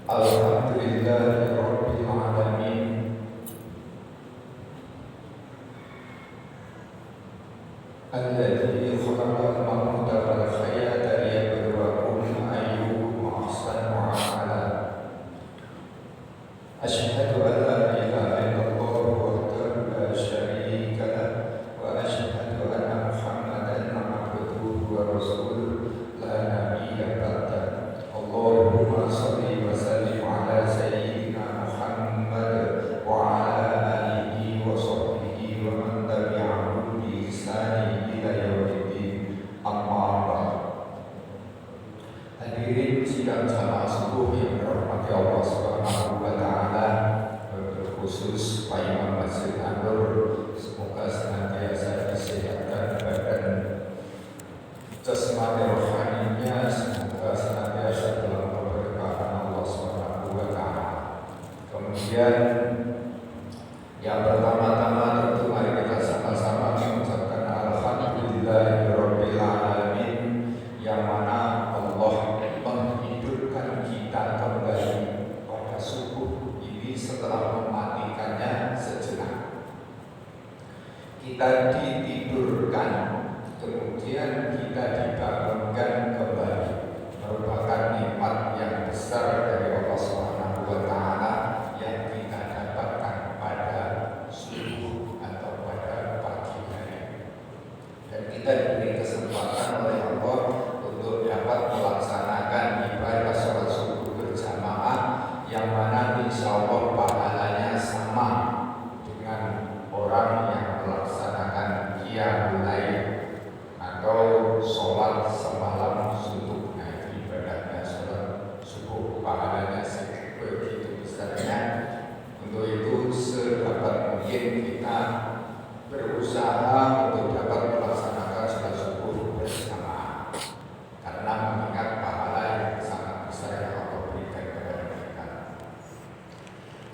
Alhamdulillahirabbil alamin. Alladzi khalaqal mauta wal hayata liyabluwakum ayyukum ahsanu amala. Asyhadu an la ilaha illallah wahdahu la syarika lah wa asyhadu anna Muhammadan abduhu wa rasuluh la nabiyya ba'dah. Allahumma shalli wa sallim ala sayyidina Muhammad wa ala alihi wa sahbihi wa man tabi'ahum bi ihsan ila yaumiddin. Amma ba'd. Hadirin sidang jamaah subuh yang dirahmati Allah Subhanahu wa taala, terkhusus Pak Imam Masjid An-Nur, semoga senantiasa disehatkan badan jasmani rohaninya, semoga senantiasa dalam keberkahan Allah Subhanahu wa taala. Kemudian yang pertama-tama tentu mari kita sama-sama mengucapkan alhamdulillahirabbil alamin, yang mana Allah menghidupkan kita kembali pada subuh ini setelah mematikannya sejenak. Kita ditidurkan, kemudian kita dibangunkan kembali, merupakan nikmat yang besar dari Allah Subhanahu wa taala yang kita dapatkan pada subuh atau pada pagi hari. Dan kita diberi kesempatan oleh Allah untuk dapat melaksanakan ibadah sholat subuh berjamaah, yang mana insya Allah pahalanya sama dengan orang yang melaksanakan qiyamul lail atau sholat semalam suntuk. Nah, ibadahnya sholat subuh pahalanya begitu besarnya. Untuk itu sedapat mungkin kita berusaha untuk dapat melaksanakan sholat subuh bersama, karena mengingat pahala yang sangat besar yang Allah berikan kepada kita.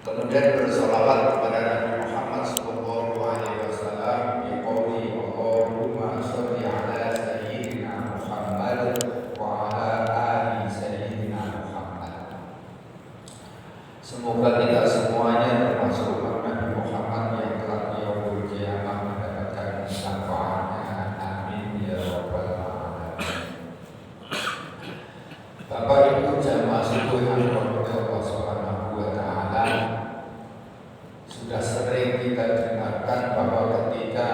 Kemudian bersolawat kepada Nabi Muhammad sallallahu alaihi wasallam di qouli Allahumma sholli ala sayyidina Muhammad wa ala ali sayyidina Muhammad. Semoga kita semuanya termasuk umat Nabi Muhammad yang kelak di yaumul qiyamah mendapatkan syafaatnya. Amin ya rabbal alamin. Bapak Ibu jamaah subuh yang dirahmati Allah Subhanahu wa taala, sudah sering kita dengarkan bahwa ketika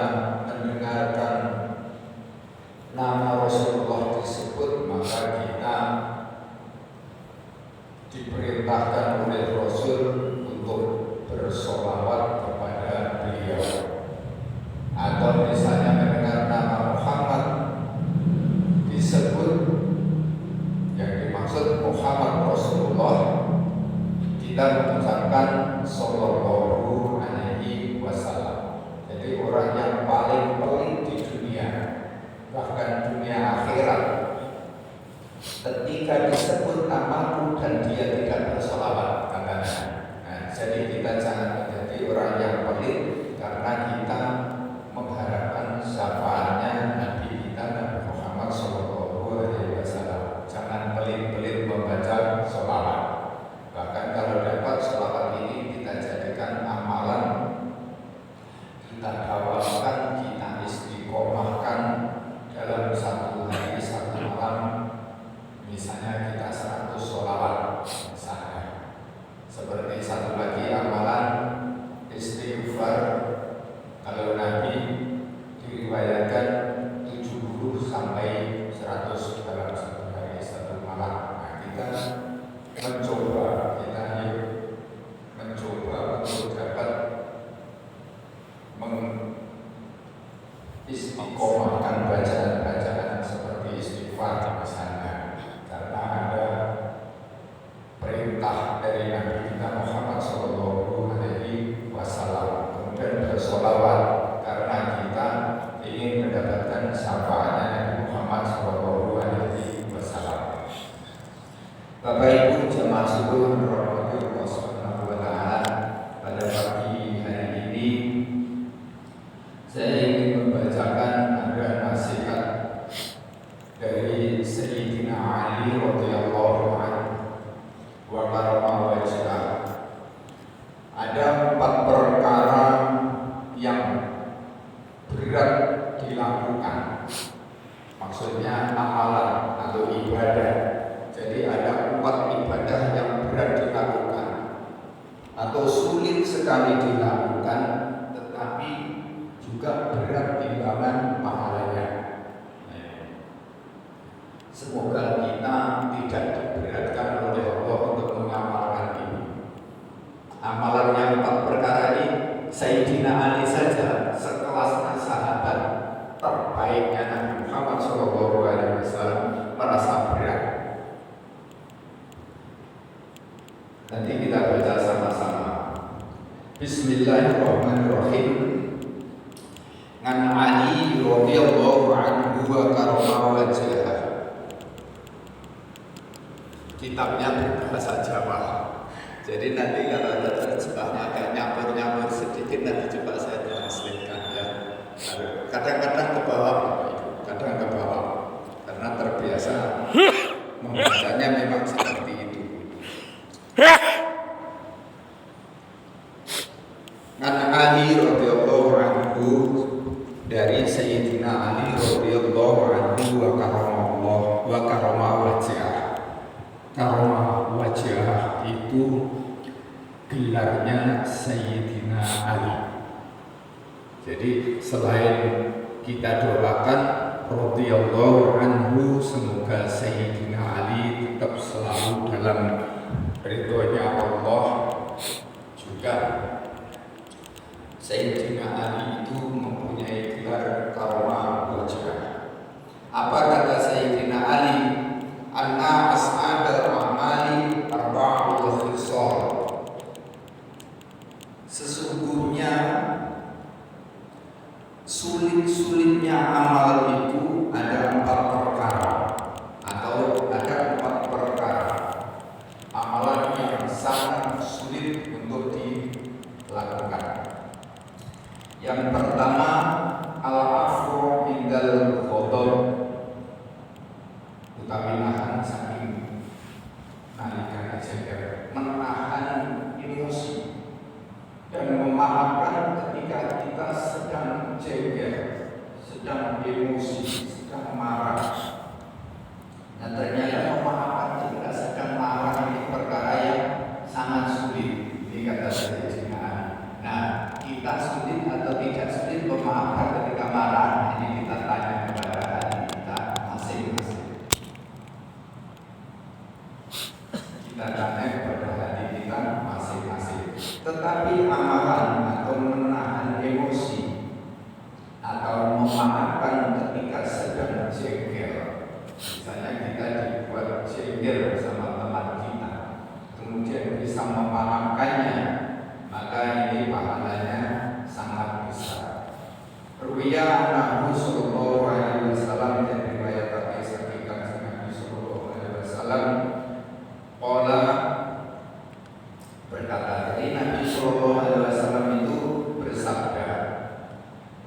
mendengarkan nama Rasulullah disebut, maka kita diperintahkan oleh Rasul untuk bersolawat kepada beliau. Atau misalnya mendengar nama Muhammad disebut, yang dimaksud Muhammad Rasulullah, kita mengucapkan sallallahu alaihi wasallam. Jadi orang yang paling pelit di dunia, bahkan dunia akhirat, ketika disebut namamu dan dia tidak bersolawat, katanya. Nah, jadi kita jangan menjadi orang yang pelit karena kita mengharapkan syafaatnya Nabi kita Nabi Muhammad sallallahu alaihi wasallam. Jangan pelit-pelit membaca sholawat. Bahkan kalau dapat sholawat ini kita jadikan amalan, kita dawamkan, kita istiqomahkan dalam satu hari satu malam. Misalnya kita 100 sholawat misalnya. Seperti satu lagi amalan istighfar, kalau Nabi diriwayatkan 70 sampai 100 dalam satu hari satu malam. Nah, kita mencoba untuk dapat mengistiqomahkan bacaan-bacaan seperti istighfar misalnya, karena ada perintah dari Nabi kita Muhammad sallallahu alaihi wasallam. Kemudian bersolawat karena kita ingin mendapatkan syafaatnya Nabi Muhammad sallallahu alaihi wasallam. Bapak Ibu jamaah subuh dirahmati Allah Subhanahu wa taala, pada pagi hari ini saya ingin membacakan ada nasihat dari Sayyidina Ali radhiyallahu anhu wa karama amalan atau ibadah. Jadi ada 4 ibadah yang berat dilakukan atau sulit sekali dilakukan, tetapi juga berat timbangan pahalanya. Semoga kita tidak diberatkan oleh Allah untuk mengamalkan ini. Amalan yang 4 perkara ini, Sayyidina Ali saja sekelas sahabat terbaiknya Nabi Muhammad SAW merasa berat. Nanti kita baca sama-sama. Bismillahirrahmanirrahim. An Ali radhiyallahu anhu wa karama wajhah. Kitabnya berbahasa Jawa. Jadi nanti kalau ada terjemahnya agak nyampur-nyampur sedikit, nanti coba saya translatekan ya. Kadang-kadang ke bawah, kadang ke bawah, karena terbiasa membacanya memang seperti itu. An Ali radhiyallahu anhu, dari Sayyidina Ali radhiyallahu anhu wa karamallahu wa karama wajhah. Karama wajhah itu gelarnya Sayyidina Ali. Jadi selain kita doakan radhiyallahu anhu, semoga Sayyidina Ali tetap selalu dalam ridhonya Allah, juga Sayyidina Ali itu mempunyai gelar karama wajhah. Apa kata Sayyidina Ali? Anna as'adal a'mali arba'ul khisal. Sesungguhnya sulit-sulitnya amal itu ada 4 perkara, atau ada 4 perkara amalan yang sangat sulit untuk dilakukan. Yang pertama, al-afwu indal ghadab, utawi nahan saking nalika jengkel, menahan emosi dan memaafkan ketika kita sedang jengkel, sedang emosi, sedang marah. Nah, ternyata memaafkan ketika sedang marah ini perkara yang sangat sulit. Ini kata Sayyidina Ali. Nah, kita sulit atau tidak sulit memaafkan ketika marah? Ini kita tanya kepada hati kita masing-masing. Kita tanya kepada hati kita masing-masing. Tetapi amalan atau menahan emosi atau memaafkan ketika sedang jengkel, misalnya kita dibuat jengkel sama teman kita, kemudian bisa memaafkannya, maka ini pahalanya sangat besar. Ruwiya Nabi sallallahu alaihi wasallam, dan riwayatkan saking Kanjeng Nabi sallallahu alaihi wasallam, qala, berkata dari Nabi sallallahu alaihi wasallam itu bersabda,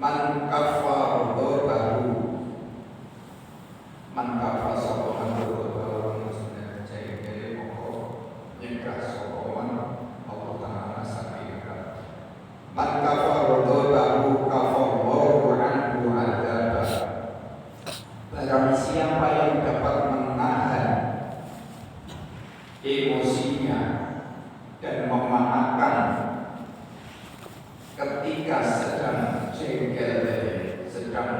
man kaffa ghadabahu, man kaffa sapa ghadabahu, maksudnya jengkel pokok nyegah sokongan Allah Ta'ala saking man kaffa ghadabahu kafallahu anhu adzaba. Barang siapa yang dapat menahan emosinya dan memaafkan ketika sedang jengkel, sedang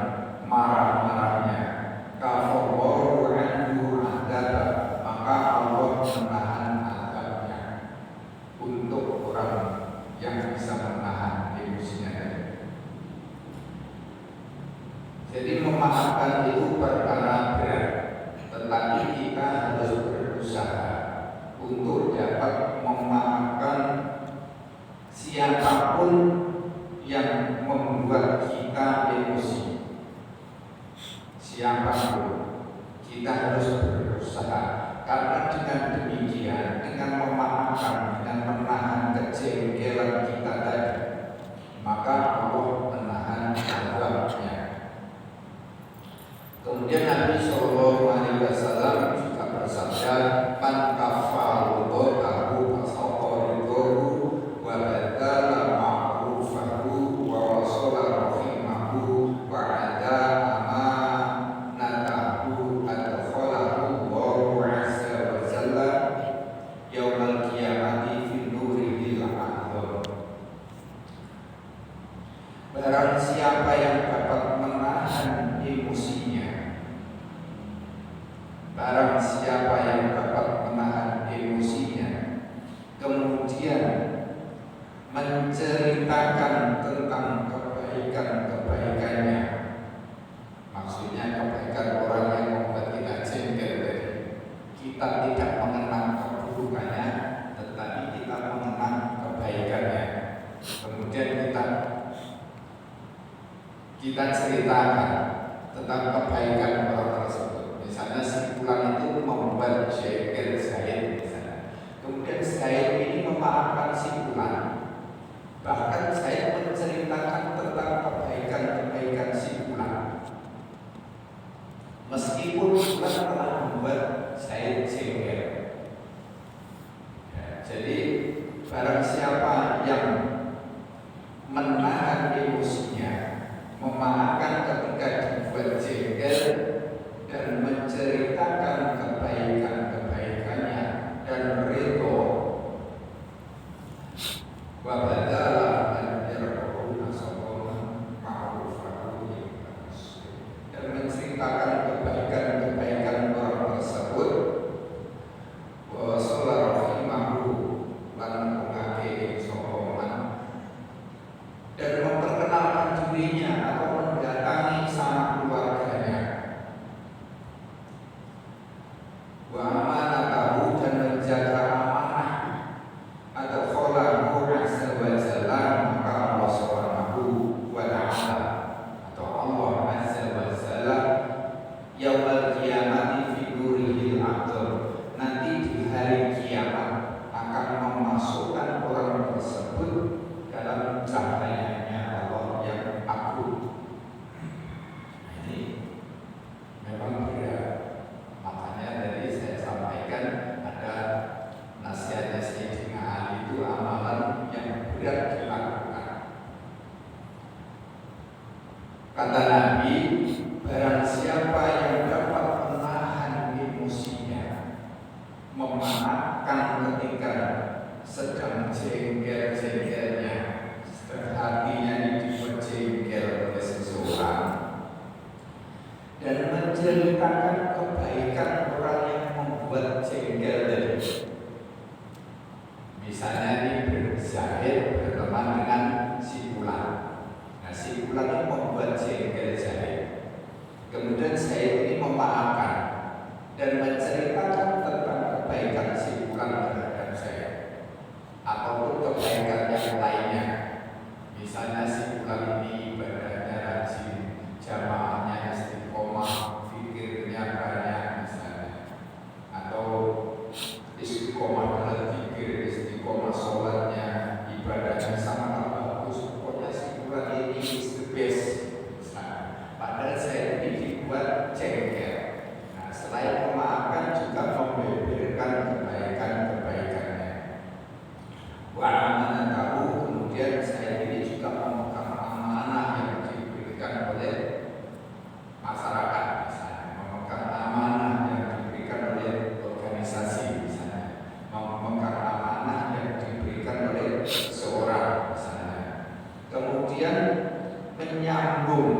marah-marahnya, kafallahu anhu adzaba, maka Allah menahan azabnya untuk orang yang bisa menahan emosinya tadi. Jadi memaafkan itu perkara berat, tetapi kita harus berusaha untuk dapat memaafkan siapapun yang membuat kita emosi. Siapapun kita harus berusaha, karena dengan demikian, dengan memaafkan, dengan menahan kejengkelan kita tadi, maka Allah menahan azabnya. Kemudian Nabi Shallallahu Alaihi Wasallam juga bersabda, man kafal ghadabahu fasaqaridahu wa badala ma'rufahu wa wasala rahimahu wa ada amanatahu Barang siapa yang dapat menahan emosinya, kemudian menceritakan tentang kebaikan-kebaikannya, maksudnya kebaikan orang yang membuat kita jengkel tadi, kita tidak mengenang keburukannya, tetapi kita mengenang kebaikannya. Kemudian kita ceritakan tentang kebaikan orang tersebut. Misalnya si fulan itu membuat jengkel Zaid misalnya. Kemudian Zaid ini memaafkan si fulan. Bahkan saya menceritakan tentang kebaikan-kebaikan si fulan. Meskipun fulan telah membuat saya jengkel. Ya, jadi barang siapa yang menahan emosinya, memaafkan ketika dibuat jengkel, dan menceritakan kebaikan-kebaikannya dan ridho, wabadalah an-yarquna sabaman ma'rufahu dan menceritakan kebaikan-kebaikan orang tersebut, wa sallallahu rahimahu lan ngake sokoman, dan memperkenalkan dirinya atau mendatangi sama keluarganya, wa amanatahu dan menjaga amanah atau kholahu azza wa jalla, maka Allah subhanahu wa ta'ala atau Allah azza wa jalla yaumul qiyamati fi nurihil aqdar, nanti di hari kiamat akan memasukkan orang tersebut dalam cahayanya Allah yang agung. Ini memang berat. Makanya tadi saya sampaikan ada nasihatnya Sayyidina Ali itu amalan yang berat dilakukan. Kata Nabi, barang siapa yang dapat menahan emosinya, memaafkan ketika sedang jengkel-jengkelnya, hatinya dibuat jengkel oleh seseorang, dan menceritakan kebaikan orang yang membuat jengkel tadi. Misalnya ini Zaid berteman dengan si fulan. Nah, si fulan ini membuat jengkel Zaid. Kemudian Zaid ini memaafkan dan menceritakan tentang kebaikan si fulan terhadap Zaid, ataupun kebaikan yang lainnya. Misalnya si fulan ini ibadahnya rajin, jamaahnya istiqomah, fikirnya banyak misalnya, atau istiqomah dalam fikir, istiqomah sholatnya, ibadahnya sangat bagus. Pokoknya si fulan ini is the best. Nah, padahal saya ini dibuat jengkel. Nah, selain memaafkan juga membeberkan kebaikan-kebaikannya. Wa amanatahu, kemudian saya ini juga memegang amanah yang diberikan oleh masyarakat, misalnya memegang amanah yang diberikan oleh organisasi, misalnya memegang amanah yang diberikan oleh seseorang, misalnya. Kemudian menyambung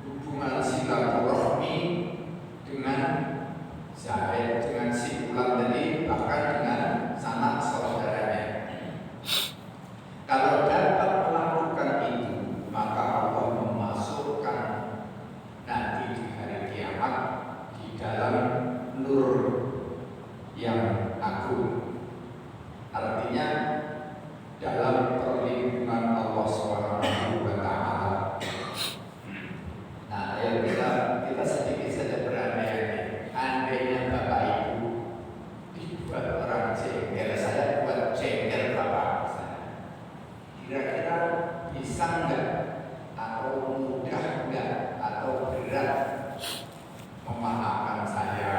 hubungan silaturahmi dengan Zaid, dengan si fulan tadi, bahkan dengan sanak saudaranya. Kalau dapat melakukan itu, maka Allah memasukkan nanti di hari kiamat di dalam nur yang agung. Artinya dalam perlindungan Allah Subhanahu wa ta'ala. Nah, ayo kita sedikit saja berandai-andai. Andainya Bapak Ibu dibuat orang jengkel, saya buat jengkel Bapak. Kira-kira bisa enggak, atau mudah enggak, atau berat memaafkan saya,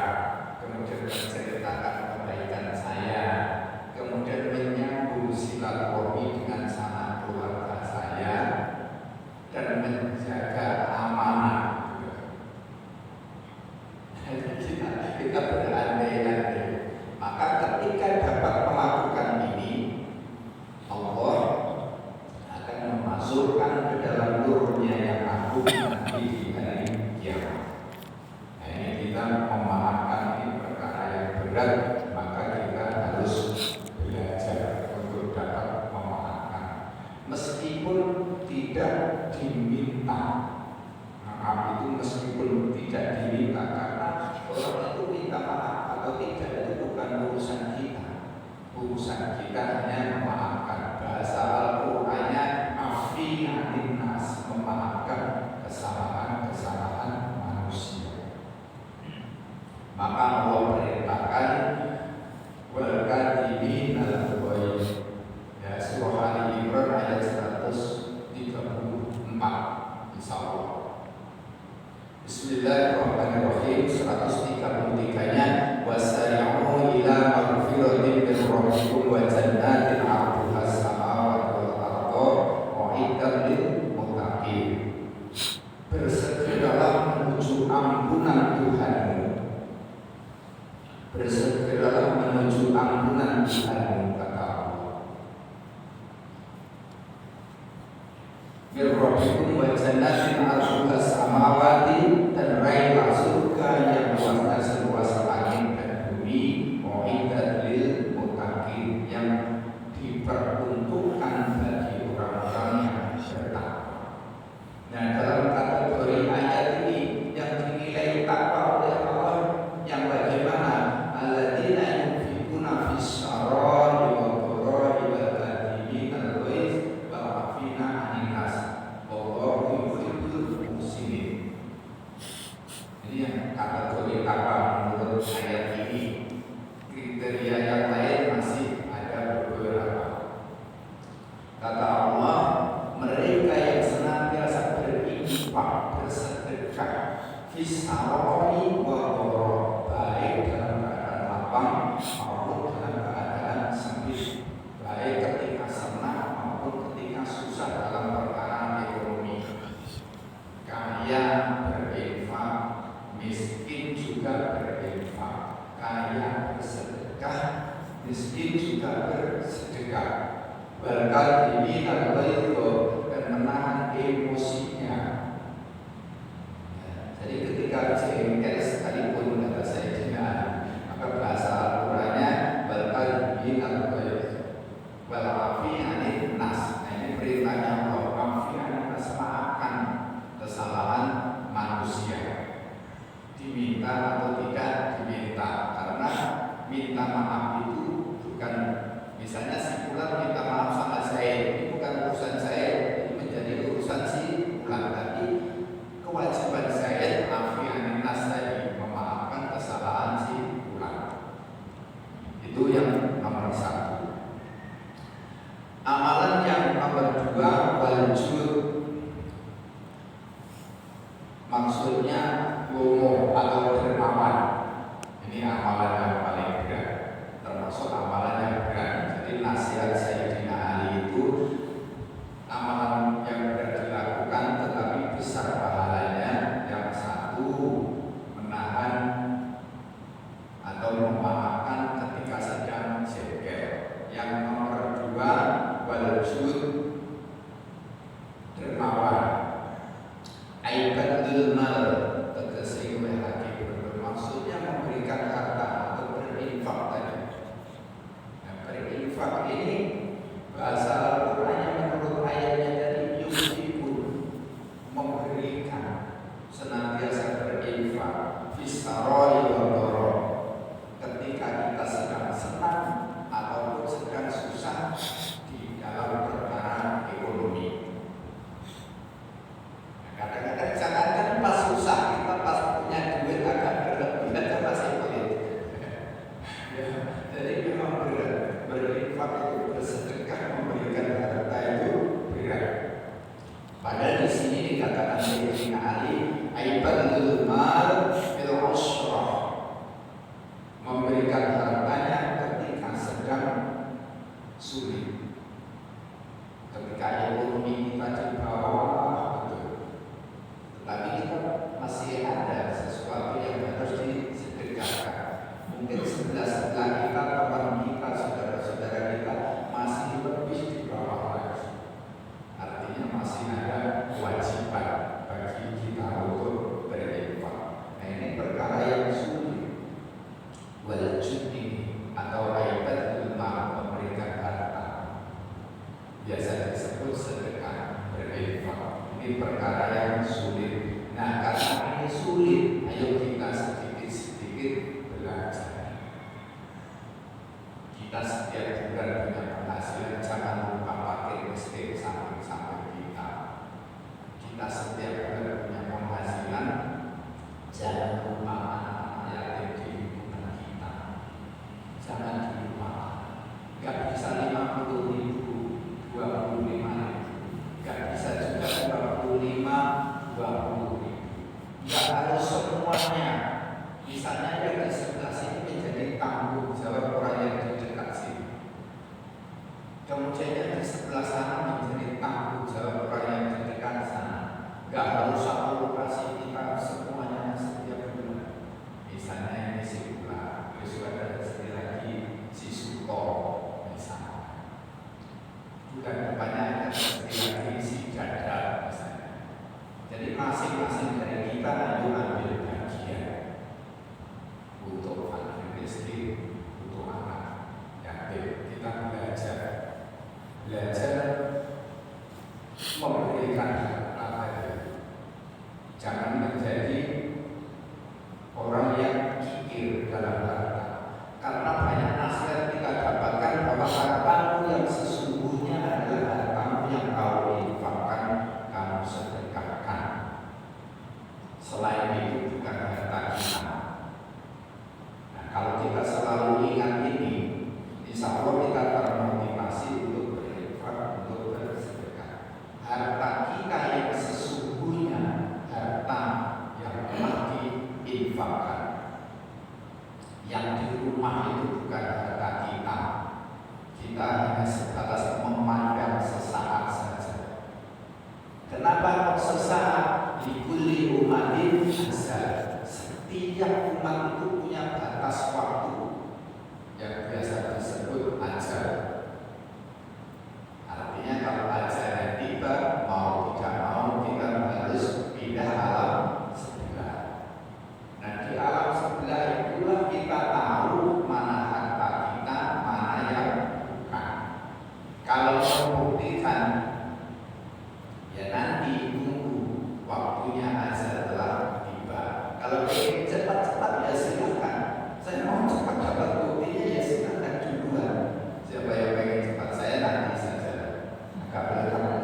kemudian menceritakan kebaikan saya, kemudian menyambung silaturahmi dengan sanak keluarga saya, dan menjaga amanah juga. Kita berandai-andai, maka ketika dapat melakukan ini, Allah akan memasukkan ke dalam nurnya yang agung nanti di hari kiamat. Nah, ini kita memaafkan berat, maka kita harus belajar untuk dapat memaafkan. Meskipun tidak diminta, maaf itu meskipun tidak diminta, karena orang itu minta maaf atau tidak itu bukan urusan kita. Urusan kita hanya memaafkan. Bahasa Al-Qur'annya afi anin nas, memaafkan kesalahan-kesalahan manusia. Maka Allah perintahkan wal kadhimin al-ghaidh. Ya, surah Ali Imran ayat 134, insyaallah. Bismillahirrahmanirrahim. 133-nya wasari'u ila maghfiratin min rabbikum wa jannatin 'arduha as-samawati wal ardu u'iddat lil muttaqin. Bersegeralah menuju ampunan Tuhanmu. Bersegeralah menuju ampunan Tuhanmu, kata Allah. Min rabbikum wa jannatin 'arduha as-samawati, dan raihlah surga yang luasnya seluas langit dan bumi, u'iddat lil muttaqin, yang diperuntukkan bagi orang-orang yang bertakwa. Nah, dalam kategori ayat ini yang dinilai takwa oleh Allah yang bagaimana? Alladzina yunfiquna fis sarai wad dharai wal kadhimina al-ghaidh wal 'afina 'anil nas wallahu yuhibbul muhsinin. Ini yang kategori takwa menurut ayat ini. Kriteria yang lain masih ada beberapa. Kata Allah, mereka yang senantiasa berinfak, bersedekah, fisaroi wa dhara, baik dalam keadaan lapang maupun dalam keadaan sempit, baik ketika senang maupun ketika susah dalam perkara ekonomi. Kaya berinfak, miskin juga berinfak. Kaya bersedekah, miskin juga bersedekah. Berkat ini dan menahan emosinya. Jadi ketika jengkel sekalipun kata saya jangan, maka bahasa Al-Qur'annya berkat ini dan wal afi anin nas. Nah, ini perintahnya Allah, afi anin nas, maafkan kesalahan manusia. Diminta atau tidak diminta, karena minta maaf itu bukan misalnya si fulan minta maaf sama saya, ini bukan urusan saya, ini menjadi urusan si fulan, tapi kewajiban saya afi anin nas tadi, memaafkan kesalahan si fulan. Itu yang nomor 1. Amalan yang nomor 2, wajud. Maksudnya lomo atau dermawan. Ini amalan yang paling berat, termasuk amalan yang berat. Jadi nasihat Sayyidina Ali itu amalan yang berat dilakukan tetapi besar pahalanya. Yang satu, menahan atau memaafkan ketika sedang jengkel. Yang nomor 2, wajud, dermawan. Aibatul mal, tegesi hati, maksudnya memberikan harta atau berinfak tadi. Nah, berinfak ini bahasa Al-Qur'annya menurut ayatnya tadi yusibun, memberikan, senantiasa berinfak, fisaroi wa dhara, ketika kita sedang senang ataupun sedang susah di dalam perkara ekonomi. Kadang-kadang jangankan pas susah, kita pas punya duit agak berlebihan dan masih pelit. Ya, jadi memang berat. Berinfak itu, bersedekah, memberikan harta itu berat. Padahal di sini dikatakan Sayyidina Ali, aibatul mal fil usrah, memberikan hartanya ketika sedang sulit, ketika ekonomi kita di bawah. Tapi kita masih ada sesuatu yang harus disedekahkan. Mungkin sebelah kita, teman kita, saudara-saudara kita masih lebih di bawah lagi. Artinya masih ada kewajiban bagi kita untuk berinfak. Nah, ini perkara yang sulit. Wajib belajar. Kita setiap bulan punya penghasilan, jangan lupa pakai listrik samping-samping kita. Kita setiap bulan punya penghasilan, jangan lupa anak-anak yatim di lingkungan kita. Jangan dilupakan. Gak bisa 50.000, 25.000. Gak bisa juga 25, 20.000. Gak harus semuanya. Misalnya yang di sebelah sini menjadi tanggung jawab orang yang di dekat sini. Kemudian yang di sebelah sana menjadi tanggung jawab orang yang di dekat sana. Gak harus satu lokasi, kita semuanya setiap bulan. Misalnya ini si Bula, besok ada sendiri lagi si Suto, misalnya. Bukan depannya ada sendiri lagi si Dada, misalnya. Jadi masing-masing dari kita ayo ambil bagian untuk anak istri, untuk anak yatim. Kita belajar memberikan apa itu. Jangan menjadi orang yang kikir dalam harta. Karena banyak nasihat kita dapatkan bahwa hartamu yang sesungguhnya adalah hartamu yang kau infakkan, kamu sedekahkan. Selain itu bukan harta kita. Nah, kalau kita selalu ingat ini, insya Allah kita termotivasi untuk berinfak, untuk bersedekah. Harta kita yang sesungguhnya harta yang telah diinfakkan. Yang di rumah itu bukan harta kita. Kita hanya sebatas memandang sesaat saja. Kenapa kok sesaat? Likulli umatin azal. Setiap umat itu punya batas waktu yang biasa disebut ajal. Artinya kalau ajalnya tiba, mau tidak mau kita harus pindah alam sebelah. Nah, di alam sebelah itulah kita tahu mana harta kita, mana yang bukan. Kalau membuktikan, ya nanti tunggu waktunya ajal telah tiba. Kalau ingin cepat-cepat ya silakan. Saya mau cepat dapat buktinya ya silakan duluan. Siapa yang pengen cepat, saya nanti saja. Agak belakang.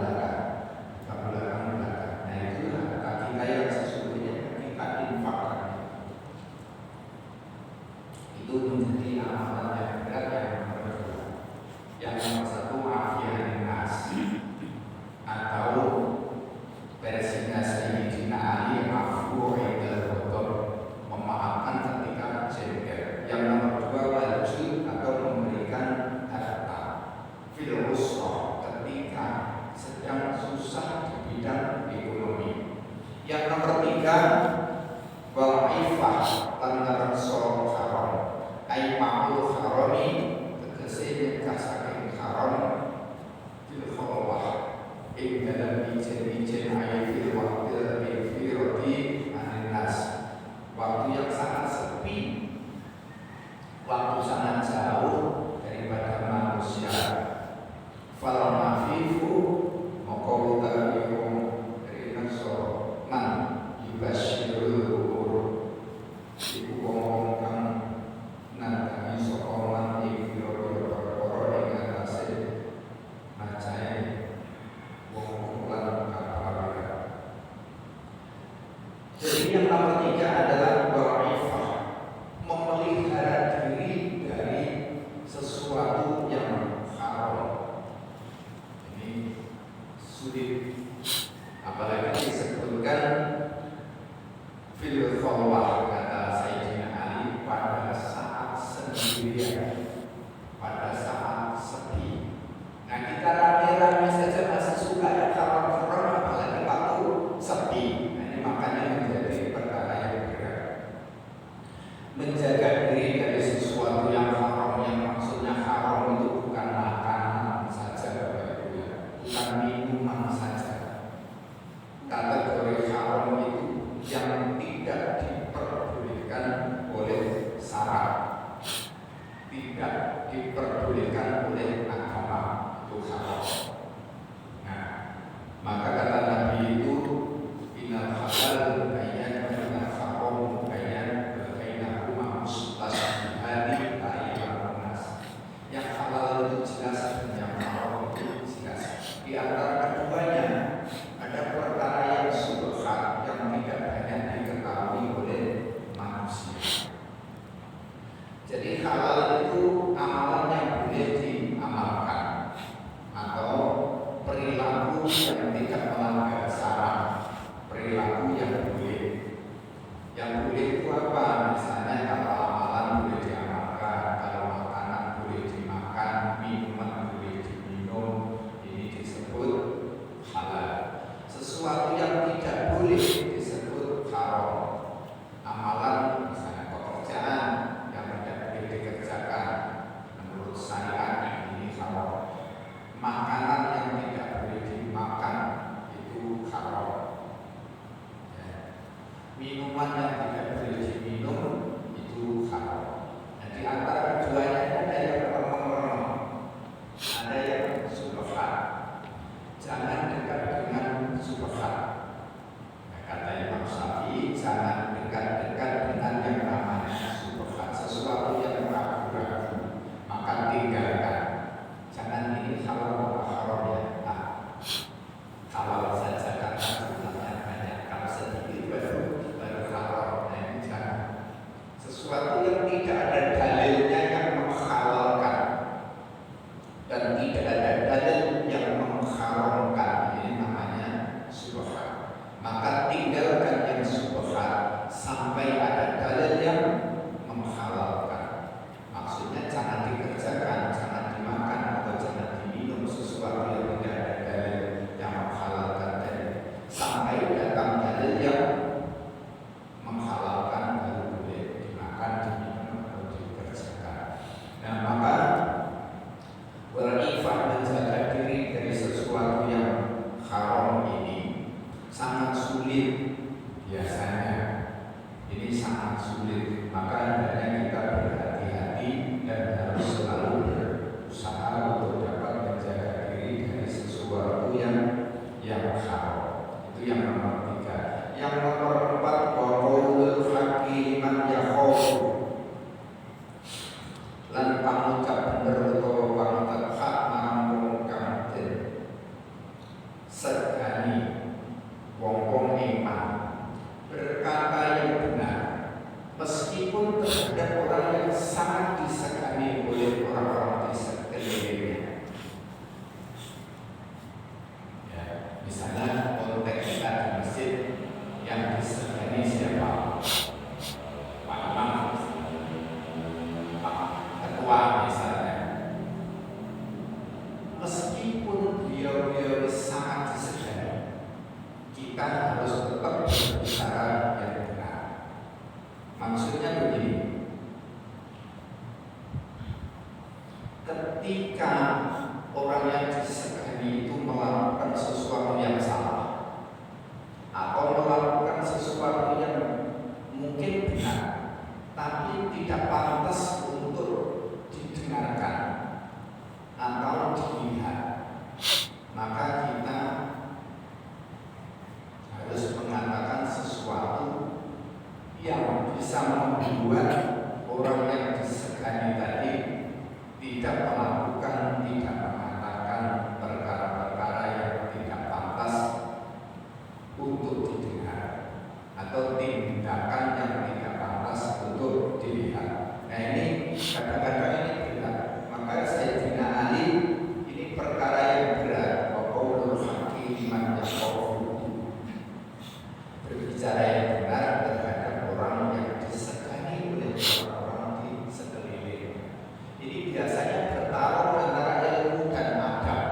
Nah itulah harta kita yang sesungguhnya kita infakkan. Itu menjadi amalan yang berat yang nomor 2. Yang nomor 1 maafian nas, atau versinya Sayyidina Ali afu indal ghadab, memaafkan ketika jengkel. Yang nomor 2 wajib atau memberikan harta fil usrah, ketika sedang susah di bidang ekonomi. Yang nomor 3 wa'ifah lan so haram, ai ma'ul harami, tegese nyegah saking haram fil khalwah, ing dalam ijen-ijen ayat waktu infiroti aninas, waktu yang sangat sepi, waktu sangat jauh daripada manusia. Fal mafifu maqalu ta'alihum dari nasor man yubashirul umur, iku wong kang nandani sokongan ibiro-biro perkara ing atase macae wong lan kapal. Jadi yang nomor 3 adalah wa'ifah, memelihara diri dari sesuatu yang haram. Ini sulit, apalagi disebutkan fil khalwah, kata Sayyidina Ali, pada saat sendirian, pada saat sepi. Nah, kita rame-rame saja masih suka yang haram-haram, apalagi waktu sepi. Nah, ini makanya menjadi perkara yang berat. Menjaga diri dari sesuatu yang haram, yang maksudnya haram itu bukan makanan saja, Bapak Ibu, bukan minuman saja. Kategori haram itu yang tidak diperbolehkan oleh syarak, tidak diperbolehkan oleh agama, itu haram. Nah, maka kata Nabi itu inal halal bayan, inal haram bayan, bainahuma mustasabih. Jadi halal itu amalan yang boleh diamalkan atau perilaku yang tidak melanggar syarat, perilaku yang boleh. Yang boleh itu apa? Misalnya kalau amalan boleh diamalkan, kalau makanan boleh dimakan, minuman boleh diminum, ini disebut halal. Sesuatu yang tidak boleh disebut haram. Amalan misalnya pekerjaan yang tidak boleh dikerjakan menurut syariat ini haram. Makanan yang tidak boleh dimakan itu haram. Minuman yang tidak boleh diminum itu haram. Nah, di antara keduanya ada yang remeng-remeng, ada yang subhat. Jangan dekat dengan subhat. Nah, kata Imam Syafi'i, jangan dekat-dekat dengan yang namanya subhat, sesuatu yang ragu-ragu, maka tinggalkan. Jangan ini halal atau haram ya. Nah, halal saja karena jumlahnya banyak, kalau sedikit baru halal. Nah, ini jangan. Sesuatu yang tidak ada dalilnya yang menghalalkan dan tidak ada dalil yang mengharamkan, ini namanya subhat. Maka tinggalkan yang subhat sampai ada dalil yang menghalalkan. Maksudnya jangan dikerjakan, jangan dimakan atau jangan diminum sesuatu yang tidak ada dalil yang menghalalkan tadi. Sampai datang dalil yang menghalalkan baru boleh dimakan, diminum atau dikerjakan. Nah, maka berifah menjaga diri dari sesuatu yang haram ini sangat sulit biasanya. Ini sangat sulit, maka hendaknya kita berhati-hati dan harus selalu berusaha untuk dapat menjaga diri dari sesuatu yang haram. Itu yang nomor 3. Yang nomor 4, qaulul haqqi man yakhafu. Lan pangucap bener utawa pangucap hak marang wong kang segani wong-wong iman berkata yang benar meskipun terhadap orang yang sangat disegani oleh orang-orang di sekelilingnya. Ya, misalnya konteks kita di masjid yang disegani siapa? Pak Imam, Pak Ketua misalnya. Meskipun beliau sangat disegani, kita harus tetap berbicara yang benar. Maksudnya begini, ketika orang yang disegani itu melakukan sesuatu yang salah atau melakukan sesuatu yang mungkin benar tapi tidak pantas untuk didengarkan atau dilihat, maka kita harus mengatakan sesuatu yang bisa membuat orang yang disegani tadi tidak melakukan, tidak mengatakan perkara-perkara yang tidak pantas untuk didengar atau tindakan yang tidak pantas untuk dilihat. Nah, ini kadang-kadang ini berat. Maka Sayyidina Ali ini perkara yang berat. Qaulul haqqi man yakhafu. Berbicara yang benar terhadap orang yang disegani oleh orang-orang di sekeliling. Ini biasanya bertarung antara ilmu dan adab.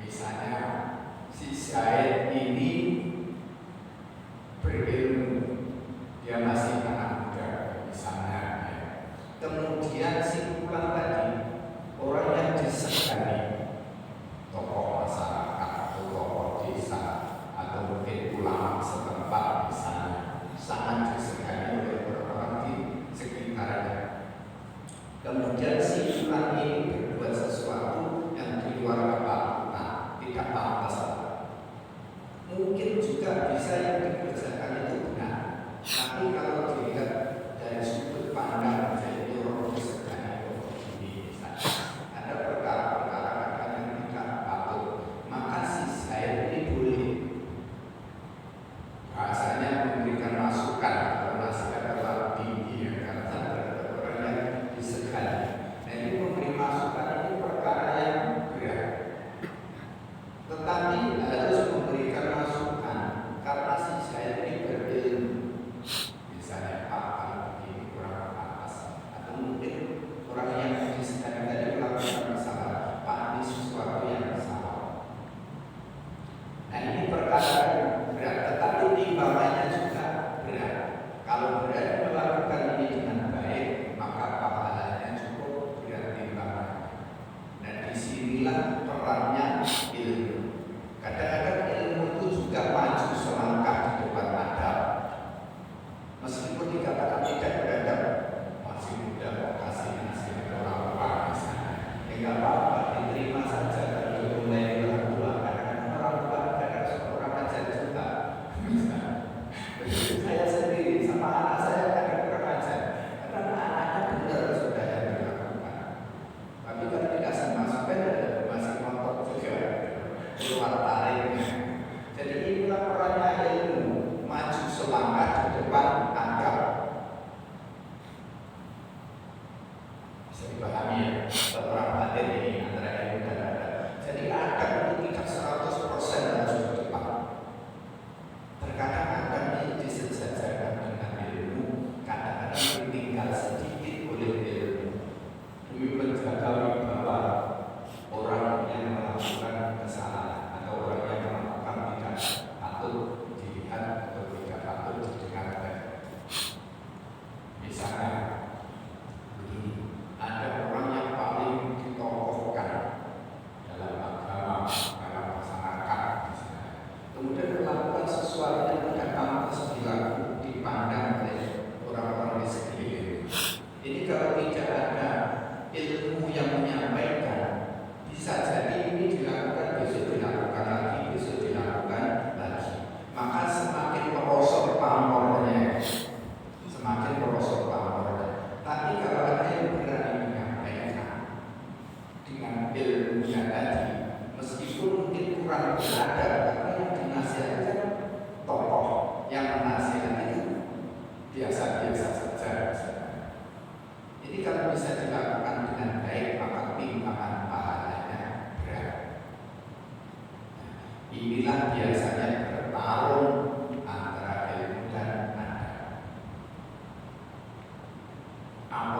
Misalnya si Zaid ini berilmu, dia masih anak muda misalnya, ya. Kemudian si pulang tadi orang yang disegani, tokoh masyarakat atau tokoh desa atau mungkin ulama setempat misalnya, sangat disegani oleh orang di sekitarnya. Kemudian si pulang ini berbuat sesuatu yang di luar kepatutan, tidak pantas. Mungkin juga bisa yang dikerjakan itu benar, tapi kalau dilihat saudara melakukan ini dengan baik, maka pahalanya cukup bertimbangan. Nah, disinilah perannya ilmu. Kadang-kadang ilmu itu juga maju selangkah di depan adab. Meskipun dikatakan tidak beradab, masih muda kok kasih nasihat orang tua misalnya, ya nggak apa-apa, diterima saja. Kalau mulai orang tua, kadang-kadang orang tua kadang seorang ajar juga, misalnya. Saya sendiri sama anak saya kadang kurang ajar, karena anaknya benar sudah yang dilakukan. Tapi kalau dikasih masukan masih ngotot juga, keluar tariknya. Jadi inilah perannya ilmu, maju selangkah di depan adab. Bisa dipahami ya, orang batin ini antara ilmu dan adab. Jadi adab itu tidak 100% harus di depan. Terkadang adab ini disejajarkan dengan ilmu, kadang-kadang ditinggal sedikit oleh ilmu demi menjaga wibawa orang yang melakukan kesalahan atau orang yang melakukan tidak patut dilihat atau tidak patut didengarkan. Misalnya begini, ada orang yang paling ditokohkan dalam agama, dalam masyarakat misalnya, kemudian melakukan sesuatu yang tidak pantas dilakukan, dipandang oleh orang-orang di sekeliling. Ini kalau tidak ada ilmu yang menyampaikan, bisa jadi ini dilakukan, besok dilakukan lagi, besok dilakukan lagi. Maka semakin merosot pamornya, semakin merosot pamornya. Tapi kalau ada yang berani menyampaikan dengan ilmunya tadi, meskipun mungkin kurang beradab, karena yang dinasihatkan tokoh, yang menasihati biasa-biasa saja. Ini kalau bisa dilakukan dengan baik, maka timbangan pahalanya berat. Inilah biasanya bertarung antara ilmu dan adab. Apa